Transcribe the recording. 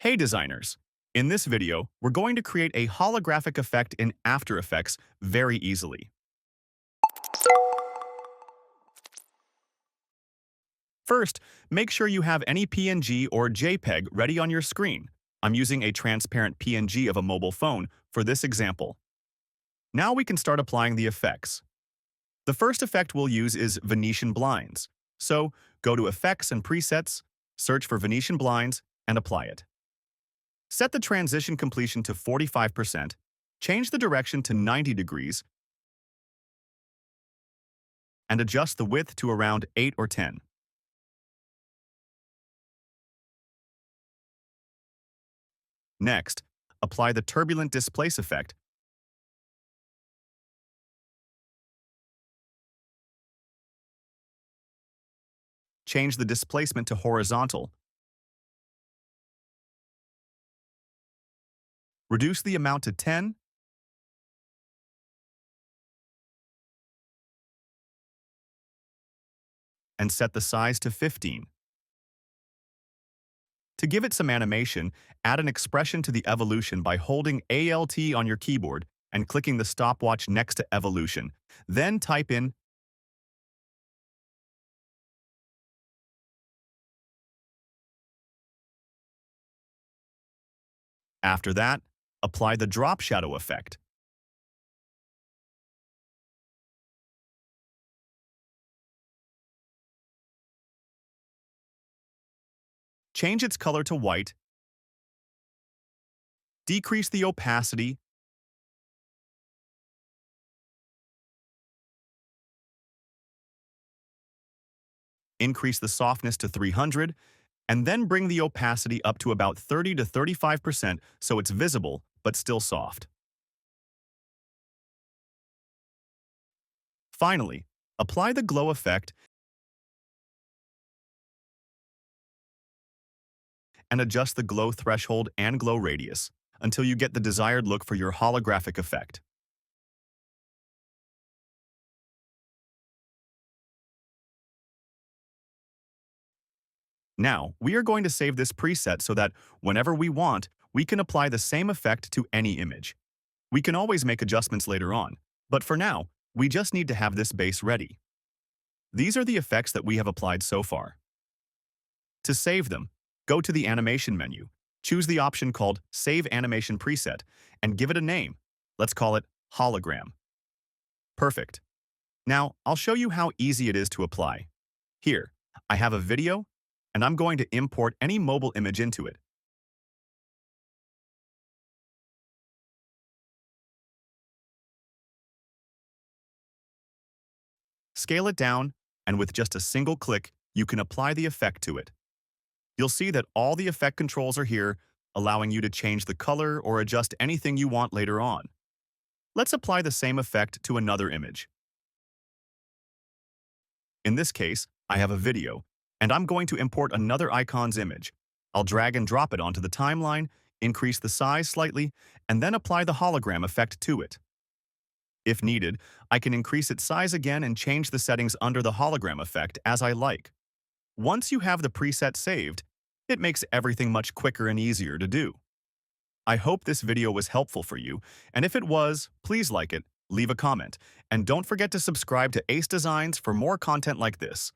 Hey designers! In this video, we're going to create a holographic effect in After Effects very easily. First, make sure you have any PNG or JPEG ready on your screen. I'm using a transparent PNG of a mobile phone for this example. Now we can start applying the effects. The first effect we'll use is Venetian Blinds. So, go to Effects and Presets, search for Venetian Blinds, and apply it. Set the transition completion to 45%, change the direction to 90 degrees, and adjust the width to around 8 or 10. Next, apply the Turbulent Displace effect. Change the displacement to horizontal. Reduce the amount to 10. And set the size to 15. To give it some animation, add an expression to the evolution by holding Alt on your keyboard and clicking the stopwatch next to evolution. Then type in . After that, apply the drop shadow effect. Change its color to white. Decrease the opacity. Increase the softness to 300, and then bring the opacity up to about 30 to 35% so it's visible but still soft. Finally, apply the glow effect and adjust the glow threshold and glow radius until you get the desired look for your holographic effect. Now, we are going to save this preset so that whenever we want, we can apply the same effect to any image. We can always make adjustments later on, but for now, we just need to have this base ready. These are the effects that we have applied so far. To save them, go to the Animation menu, choose the option called Save Animation Preset, and give it a name. Let's call it Hologram. Perfect. Now, I'll show you how easy it is to apply. Here, I have a video, and I'm going to import any mobile image into it. Scale it down, and with just a single click, you can apply the effect to it. You'll see that all the effect controls are here, allowing you to change the color or adjust anything you want later on. Let's apply the same effect to another image. In this case, I have a video, and I'm going to import another icon's image. I'll drag and drop it onto the timeline, increase the size slightly, and then apply the hologram effect to it. If needed, I can increase its size again and change the settings under the hologram effect as I like. Once you have the preset saved, it makes everything much quicker and easier to do. I hope this video was helpful for you, and if it was, please like it, leave a comment, and don't forget to subscribe to Ace Designs for more content like this.